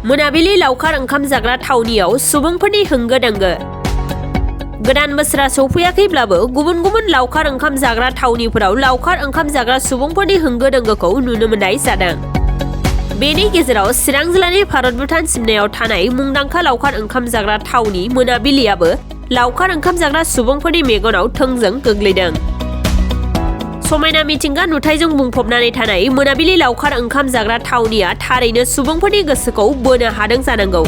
मोनाबिलि लावखार ओंखाम जाग्रा थावनियाव सुबुंफोरनि होंगो दोंगो। गोदान बोसोरा सौफैयाखैब्लाबो गुबुन गुबुन लावखार ओंखाम जाग्रा थावनिफोराव लावखार ओंखाम जाग्रा सुबुंफोरनि होंगो दोंगोखौ नुनो मोननाय जादों। बेनि गेजेराव चिरां जिल्लानि भारत भुटान सिमनायाव थानाय मुंदांखा लावखार ओंखाम जाग्रा थावनि मोनाबिलियाबो लावखार ओंखाम जाग्रा सुबुंफोरनि मेगनाव थोंजों गोग्लैदों। समायना मिथिंगा नुथायजों बुंफबनानै थानाय मोनाबिलि लावखार ओंखाम जाग्रा थावनिया थारैनो सुबुंफोरनि गोसोखौ बोनो हादों जानांगौ।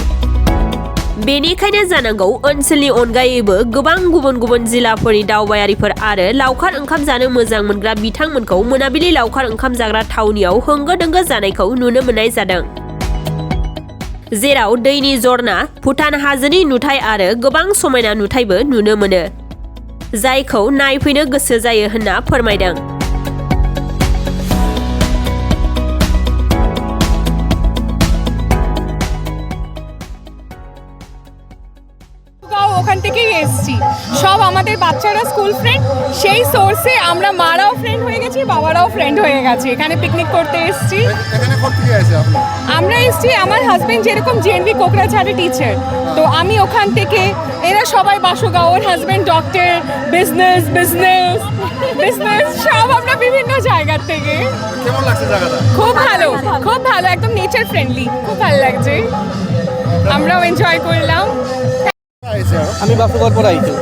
बेनिखायनो जानांगौ ओनसोलनि अनगायैबो गोबां गुबुन गुबुन जिल्लाफोरनि दावबायारिफोर आरो लावखार ओंखाम जानो मोजां मोनग्रा बिथांमोनखौ मोनाबिलि लावखार ओंखाम जाग्रा थावनियाव होंगो दोंगो जानायखौ नुनो मोननाय जादों। जेराव दैनि जरना, भुटान हाजोनि नुथाय आरो गोबां समायना नुथायबो नुनो मोनो, जायखौ नायफैनो गोसो जायो होनना फोरमायदों। ওখান থেকেই এসেছি, সব আমাদের বাচ্চারা স্কুল ফ্রেন্ড, সেই সোর্সে আমরা মারাও ফ্রেন্ড হয়ে গেছি, বাবারাও ফ্রেন্ড হয়ে গেছে। এখানে পিকনিক করতে এসেছি। এখানে করতে গিয়েছে আপনি? আমরা এসেছি, আমার হাজবেন্ড যেরকম জেএনভি কোকরাঝাড়ে টিচার, তো আমি ওখান থেকে, এরা সবাই বাসুগাঁও, ওর husband doctor, business business business সব আমরা বিভিন্ন জায়গার থেকে। কেমন লাগছে জায়গাটা? খুব ভালো, খুব ভালো, একদম নেচার ফ্রেন্ডলি, খুব ভালো লাগছে, আমরাও এনজয় করলাম। আমি বাসুগাঁৱৰ পৰা আহিছোঁ।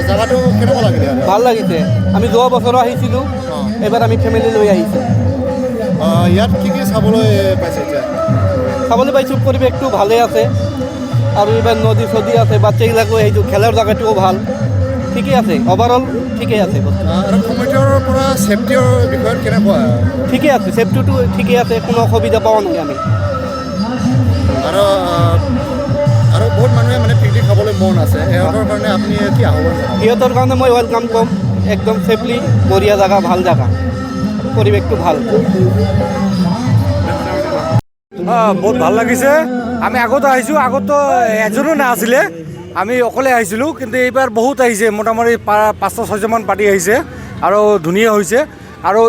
জায়গাটো কেনেকুৱা লাগিলে? ভাল লাগিছে। আমি যোৱা বছৰো আহিছিলোঁ, এবাৰ আমি ফেমিলি লৈ আহিছোঁ। ইয়াত কি কি চাবলৈ পাইছে এতিয়া? চাবলৈ পাইছোঁ, পৰিৱেশটো ভালেই আছে আৰু এইবাৰ নদী চদী আছে, বাচ্চাবিলাকো আহিছোঁ, খেলাৰ জেগাটোও ভাল, ঠিকেই আছে, অভাৰঅল ঠিকেই আছে। আৰু কমিটিৰ পৰা ছেফটিৰ বিষয়ত কেনেকুৱা? ঠিকেই আছে, ছেফটিটো ঠিকেই আছে, কোনো অসুবিধা পোৱা নাই আমি। আৰু বহুত মানুহে মানে পিকনিক খাবলৈ মন আছে, সিহঁতৰ কাৰণে আপুনি কি আহ্বান জনাব? সিহঁতৰ কাৰণে মই ৱেলকাম ক'ম, একদম ছেফলি, বঢ়িয়া জেগা, ভাল জেগা, পৰিৱেশটো ভাল। বহুত ভাল লাগিছে। আমি আগতো আহিছোঁ, আগতো এজনো নাছিলে, আমি অকলে আহিছিলোঁ, কিন্তু এইবাৰ বহুত আহিছে, মোটামুটি 500-600মান পাৰ্টি আহিছে আৰু ধুনীয়া হৈছে। আৰু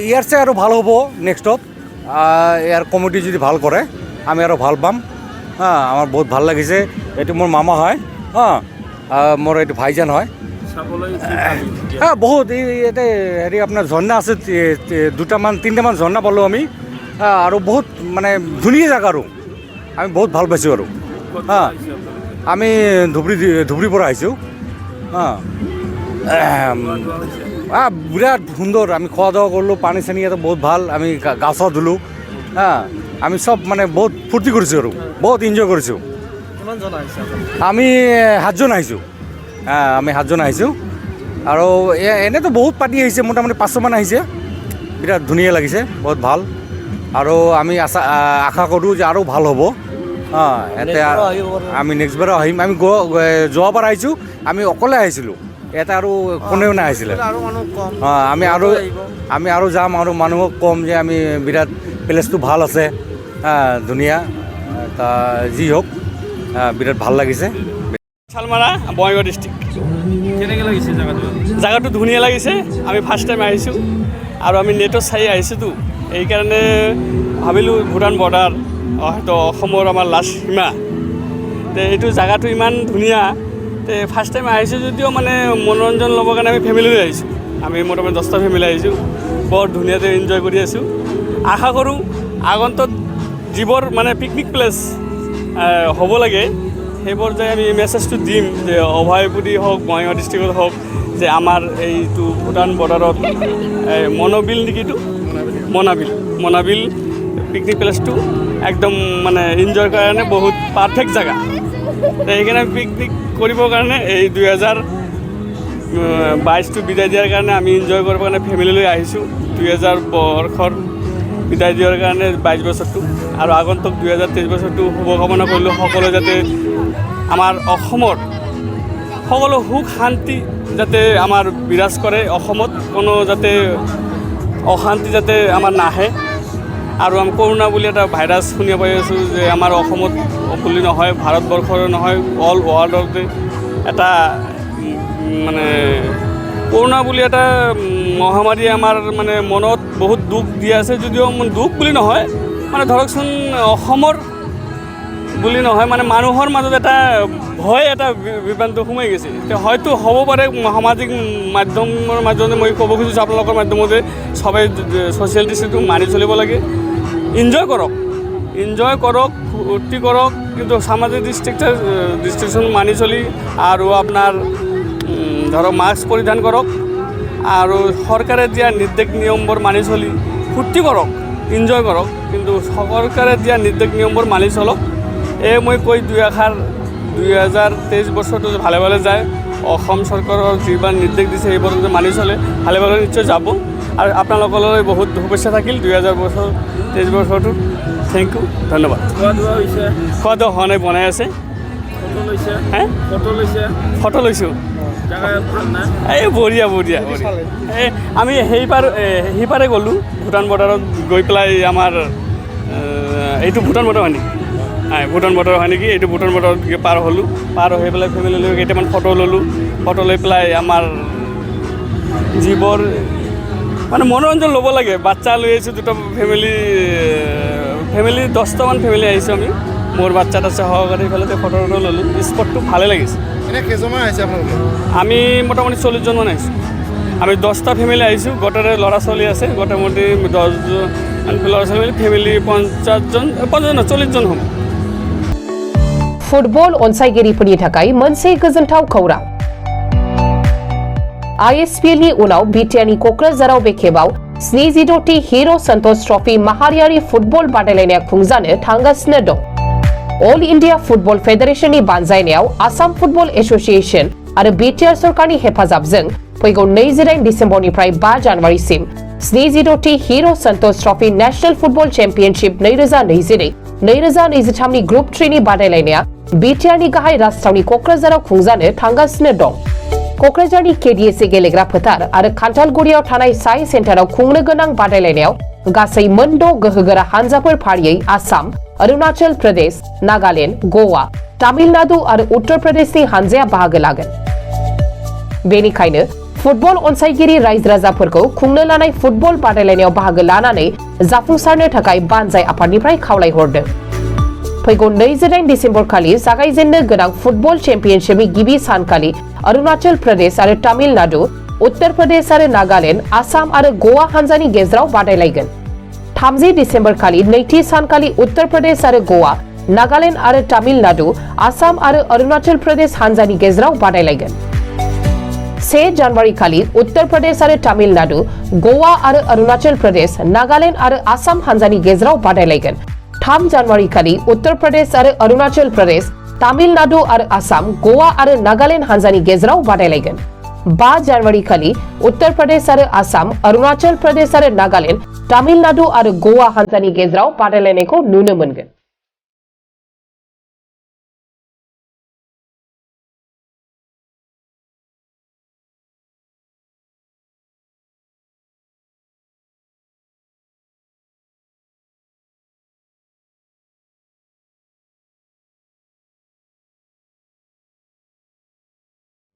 ইয়াৰ চেয়ে আৰু ভাল হ'ব নেক্সটত, ইয়াৰ কমিটি যদি ভাল কৰে আমি আৰু ভাল পাম। আমাৰ বহুত ভাল লাগিছে। এইটো মোৰ মামা হয়, মোৰ এইটো ভাইজান হয়। বহুত ইয়াতে হেৰি আপোনাৰ ঝৰ্ণা আছে, তিনিটামান ঝৰ্ণা পালোঁ আমি, আৰু বহুত মানে ধুনীয়া জেগা, আৰু আমি বহুত ভাল পাইছোঁ। আৰু আমি ধুবুৰীৰ পৰা আহিছোঁ। বিৰাট সুন্দৰ, আমি খোৱা দাৱা কৰিলোঁ, পানী চানী ইয়াতে বহুত ভাল, আমি গা চা ধুলোঁ। আমি সব মানে বহুত ফূৰ্তি কৰিছোঁ আৰু বহুত এনজয় কৰিছোঁ। আমি 7জন আহিছোঁ। আমি 7জন আহিছোঁ, আৰু এনেতো বহুত পাৰ্টি আহিছে, মোটামুটি 500মান আহিছে। বিৰাট ধুনীয়া লাগিছে, বহুত ভাল। আৰু আমি আশা কৰোঁ যে আৰু ভাল হ'ব। ইয়াতে আমি নেক্সট বাৰো আহিম। আমি যোৱাবাৰ আহিছোঁ, আমি অকলে আহিছিলোঁ, ইয়াতে আৰু কোনেও নাহিছিলে। আমি আৰু যাম, আৰু মানুহক ক'ম যে আমি বিৰাট প্লেচটো ভাল আছে, ধুনীয়া, যি হওক বিৰাট ভাল লাগিছে। শালমাৰা, বঙাইগাঁও ডিষ্ট্ৰিক্ট। কেনেকৈ লাগিছে জেগাটো? জেগাটো ধুনীয়া লাগিছে। আমি ফাৰ্ষ্ট টাইম আহিছোঁ, আৰু আমি নেটত চাই আহিছোঁতো, এইকাৰণে ভাবিলোঁ ভূটান বৰ্ডাৰ, হয়তো অসমৰ আমাৰ লাষ্ট সীমা, এইটো জেগাটো ইমান ধুনীয়া। ফাৰ্ষ্ট টাইম আহিছোঁ যদিও মানে মনোৰঞ্জন ল'বৰ কাৰণে আমি ফেমিলি লৈ আহিছোঁ। আমি মোটামুটি 10টা ফেমিলি আহিছোঁ, বৰ ধুনীয়াকৈ এনজয় কৰি আছোঁ। আশা কৰোঁ আগন্তুক যিবোৰ মানে পিকনিক প্লেচ হ'ব লাগে, সেইবোৰ যে আমি মেছেজটো দিম যে অভয়পুৰী হওক, বঙাইগাঁও ডিষ্ট্ৰিক্টত হওক, যে আমাৰ এইটো ভূটান বৰ্ডাৰত মনোবিল নেকি, এইটো মনাবিল পিকনিক প্লেচটো একদম মানে এনজয়ৰ কাৰণে বহুত পাৰফেক্ট জেগা। সেইকাৰণে পিকনিক কৰিবৰ কাৰণে এই 2022টো বিদায় দিয়াৰ কাৰণে আমি এনজয় কৰিবৰ কাৰণে ফেমিলি লৈ আহিছোঁ। 2000 বৰ্ষৰ বিদায় দিয়াৰ কাৰণে 22 বছৰটো, আৰু আগন্তুক 2023 বছৰটো শুভকামনা কৰিলোঁ। সকলোৱে যাতে আমাৰ অসমৰ সকলো সুখ শান্তি যাতে আমাৰ বিৰাজ কৰে, অসমত কোনো যাতে অশান্তি যাতে আমাৰ নাহে। আৰু আমি কৰোণা বুলি এটা ভাইৰাছ শুনি পাই আছোঁ, যে আমাৰ অসমত বুলি নহয়, ভাৰতবৰ্ষৰ নহয়, অল ৱৰ্ল্ডতে এটা মানে কৰোণা বুলি এটা মহামাৰী আমাৰ মানে মনত বহুত দুখ দি আছে। যদিও দুখ বুলি নহয়, মানে ধৰকচোন অসমৰ বুলি নহয় মানে মানুহৰ মাজত এটা ভয় এটা বিভ্ৰান্ত সোমাই গৈছে এতিয়া হয়তো হ'ব পাৰে সামাজিক মাধ্যমৰ মাজতে মই ক'ব খুজিছোঁ আপোনালোকৰ মাধ্যমতে সবে ছ'চিয়েল ডিষ্টেঞ্চটো মানি চলিব লাগে এনজয় কৰক ফূৰ্তি কৰক কিন্তু সামাজিক ডিষ্টেঞ্চন মানি চলি আৰু আপোনাৰ ধৰক মাস্ক পৰিধান কৰক আৰু চৰকাৰে দিয়া নিৰ্দেশ নিয়মবোৰ মানি চলি ফূৰ্তি কৰক এনজয় কৰক কিন্তু চৰকাৰে দিয়া নিৰ্দেশ নিয়মবোৰ মানি চলক মই কৈ দুই এষাৰ 2023 বছৰটো ভালে ভালে যায় অসম চৰকাৰৰ যিমান নিৰ্দেশ দিছে সেইবোৰ যদি মানি চলে ভালে ভালে নিশ্চয় যাব আৰু আপোনালোকলৈ বহুত শুভেচ্ছা থাকিল 2023 বছৰটো থেংক ইউ ধন্যবাদ খোৱা খোৱা হোৱা নাই বনাই আছে ফটো লৈছোঁ এই বঢ়িয়া এই আমি সেইপাৰে গ'লোঁ ভূটান বৰ্ডাৰত গৈ পেলাই আমাৰ এইটো ভূটান বৰ্ডাৰ হয় নেকি ভূটান বৰ্ডাৰ হয় নেকি এইটো ভূটান বৰ্ডাৰত পাৰ হ'লোঁ পাৰ হৈ পেলাই ফেমিলি লৈ কেইটামান ফটো ল'লোঁ ফটো লৈ পেলাই আমাৰ যিবোৰ মানে মনোৰঞ্জন ল'ব লাগে বাচ্চা লৈ আহিছোঁ দুটা ফেমিলি 10টামান ফেমিলি আহিছোঁ আমি মোৰ বাচ্চা টাচ্চা সহকাৰে এইফালে ফটো ল'লোঁ স্পটটো ভালে লাগিছে এনে কেইজনমান আহিছে আপোনালোকে আমি মোটামুটি 40জনমান আহিছোঁ আমি 10টা ফেমিলি আহিছোঁ গোটেৰে ল'ৰা ছোৱালী আছে মোটামুটি 10জন ল'ৰা ছোৱালী ফেমিলি 40জন হ'ব फुटबल अनसायगिरिफोरनि थाखाय मोनसे गोजोनथाव खौरां आईएसपीएलनि उनाव बिटिआरनि क'क्राझाराव बे खेबाव 76थि हिर' सन्टोष ट्रफी माहारियारि फुटबल बादायलायनाया खुंजानो थांगासिनो दं अल इंडिया फुटबल फेडारेशननि बानजायनायाव आसाम फुटबल एसोसिएशन आरो बिटिआर सरकारनि हेफाजाबजों फैगौ 28 डिसेम्बरनिफ्राय 5 जानुवारिसिम 76थि हिर' Santosh trophy national football championship 2022-2023 नि ग्रुप 3 नि बादायलायनाया बिटिआरनि गाहाय राजथावनि क'क्राझाराव खुंजानो थांगासिनो दं क'क्राझारनि केडिएसए गेलेग्रा फोथार आरो खान्थालगुरियाव थानाय साइ सेन्टाराव खुंनो गोनां बादायलायनायाव गासै मोनद' गोहोगोरा हानजाफोर फारियै आसाम अरुणाचल प्रदेश नागालेण्ड गोवा तामिलनाडु आरो उत्तर प्रदेशनि हानजाया बाहागो लागोन बेनिखायनो फुटबल अनसायगिरि रायजो राजाफोरखौ खुंनो लानाय फुटबल बादायलायनायाव बाहागो लानानै जाफुंसारनो थाखाय बानजाय आफादनिफ्राय खावलायहरदों फैगौ 28 डिसेम्बर खालि जागायजेननो गोनां फुटबल चेम्पियनशिपनि गिबि सानखालि अरुणाचल प्रदेश आरो तामिलनाडु उत्तर प्रदेश आरो नागालेण्ड आसाम आरो गोवा हानजानि गेजेराव बादायलायगोन 30 डिसेम्बर खालि नैथि सानखालि उत्तर प्रदेश आरो गोवा नागालेण्ड आरो तामिलनाडु आसाम आरो अरुणाचल प्रदेश हानजानि गेजेराव बादायलायगोन 1 जानुवारि खालि उत्तर प्रदेश आरो तामिलनाडु गोवा आरो अरुणाचल प्रदेश नागालेण्ड आरो आसाम हानजानि गेजेराव बादायलायगोन 3 जानुवारि खालि उत्तर प्रदेश आरो अरुणाचल प्रदेश तामिलनाडु आरो आसाम गोवा आरो नागालेण्ड हानजानि गेजेराव बादायलायगोन 5 जानुवारि खालि उत्तर प्रदेश आरो आसाम अरुणाचल प्रदेश आरो नागालेण्ड तामिलनाडु आरो गोवा हानजानि गेजेराव बादायलायनायखौ नुनो मोनगोन